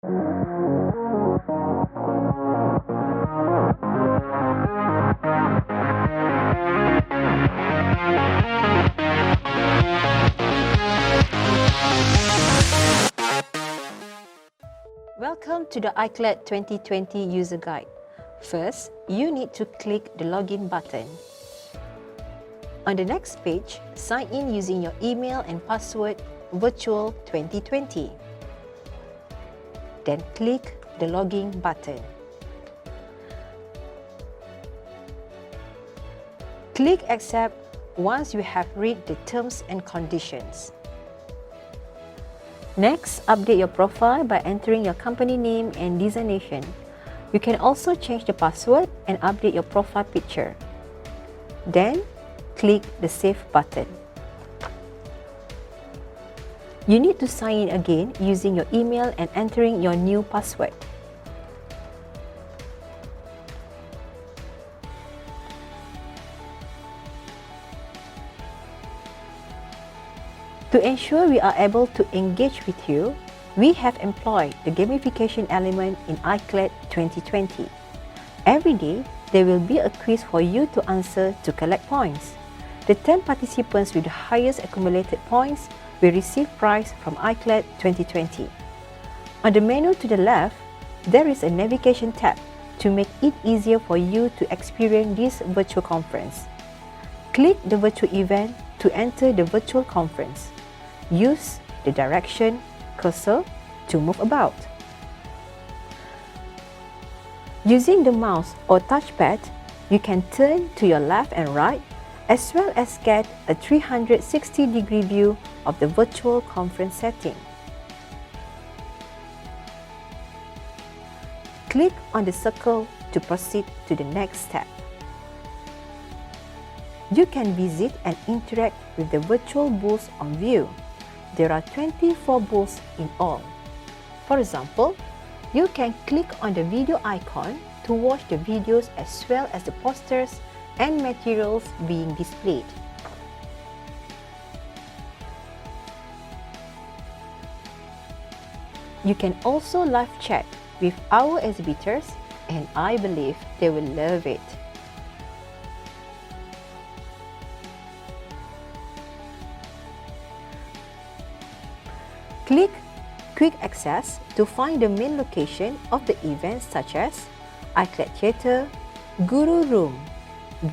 Welcome to the ICLAD 2020 User Guide. First, you need to click the Login button. On the next page, sign in using your email and password Virtual 2020. Then click the Login button. Click Accept once you have read the terms and conditions. Next, update your profile by entering your company name and designation. You can also change the password and update your profile picture. Then, click the Save button. You need to sign in again using your email and entering your new password. To ensure we are able to engage with you, we have employed the gamification element in ICLAD 2020. Every day, there will be a quiz for you to answer to collect points. The 10 participants with the highest accumulated points will receive prize from ICLAD 2020. On the menu to the left, there is a navigation tab to make it easier for you to experience this virtual conference. Click the virtual event to enter the virtual conference. Use the direction cursor to move about. Using the mouse or touchpad, you can turn to your left and right, as well as get a 360-degree view of the virtual conference setting. Click on the circle to proceed to the next step. You can visit and interact with the virtual booths on view. There are 24 booths in all. For example, you can click on the video icon to watch the videos as well as the posters and materials being displayed. You can also live chat with our exhibitors, and I believe they will love it. Click Quick Access to find the main location of the events such as ICLAD Theatre, Guru Room,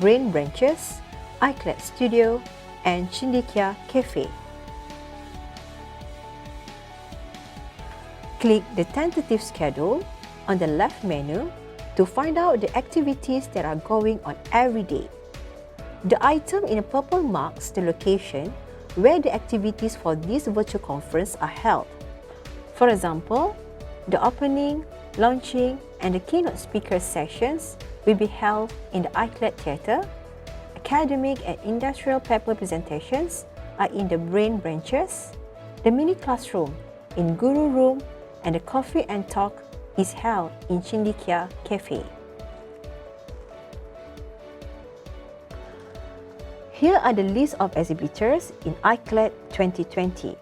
Brain Branches, ICLAD Studio, and Cendekia Cafe. Click the tentative schedule on the left menu to find out the activities that are going on every day. The item in purple marks the location where the activities for this virtual conference are held. For example, the opening, launching, and the keynote speaker sessions will be held in the ICLAD Theatre. Academic and industrial paper presentations are in the Brain Branches. The mini classroom in Guru Room, and the coffee and talk is held in Cendekia Cafe. Here are the list of exhibitors in ICLAD 2020.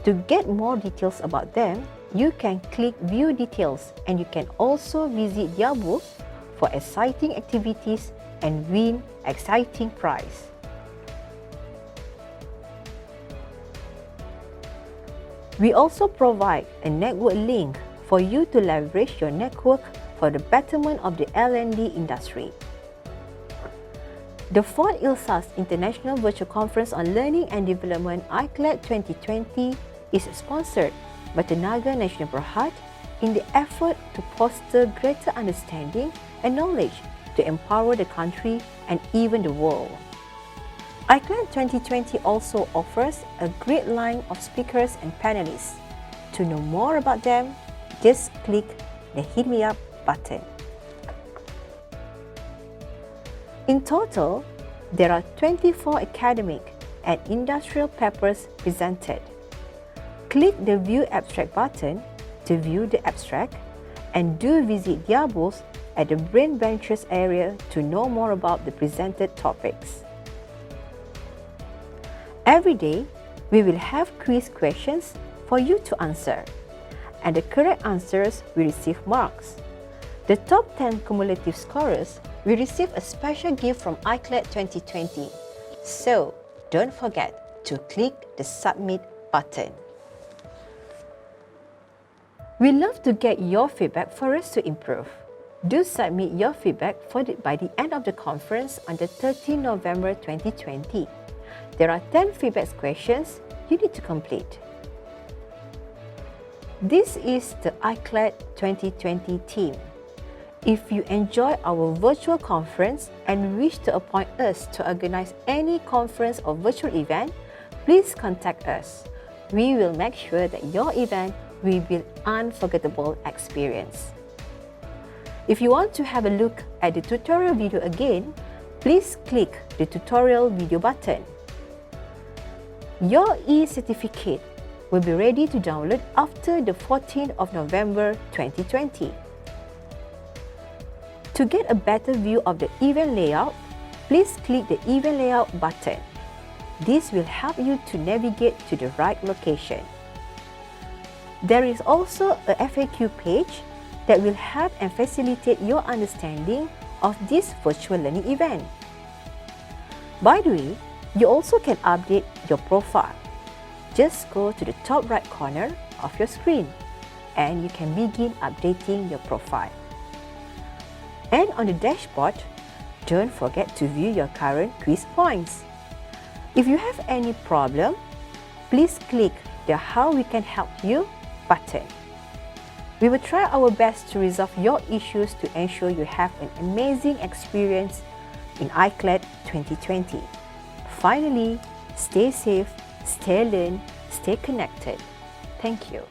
To get more details about them, you can click View Details, and you can also visit their booth for exciting activities and win exciting prize. We also provide a network link for you to leverage your network for the betterment of the L&D industry. The 4th ILSA's International Virtual Conference on Learning and Development ICLAD 2020 is sponsored by Tenaga Nasional Berhad in the effort to foster greater understanding and knowledge to empower the country and even the world. ICLAD 2020 also offers a great line of speakers and panelists. To know more about them, just click the Hit Me Up button. In total, there are 24 academic and industrial papers presented. Click the View Abstract button to view the abstract, and do visit their booth at the Brain Branches area to know more about the presented topics. Every day, we will have quiz questions for you to answer. and the correct answers will receive marks. The top 10 cumulative scorers will receive a special gift from ICLAD 2020. So, don't forget to click the Submit button. We love to get your feedback for us to improve. Do submit your feedback by the end of the conference on the 13th November 2020. There are 10 feedback questions you need to complete. This is the ICLAD 2020 team. If you enjoy our virtual conference and wish to appoint us to organize any conference or virtual event, please contact us. We will make sure that your event will be an unforgettable experience. If you want to have a look at the tutorial video again, please click the tutorial video button. Your e-certificate will be ready to download after the 14th of November 2020. To get a better view of the event layout, please click the event layout button. This will help you to navigate to the right location. There is also a FAQ page that will help and facilitate your understanding of this virtual learning event. By the way, you also can update your profile. Just go to the top right corner of your screen and you can begin updating your profile. And on the dashboard, don't forget to view your current quiz points. If you have any problem, please click the How We Can Help You button. We will try our best to resolve your issues to ensure you have an amazing experience in ICLAD 2020. Finally, stay safe, stay learned, stay connected. Thank you.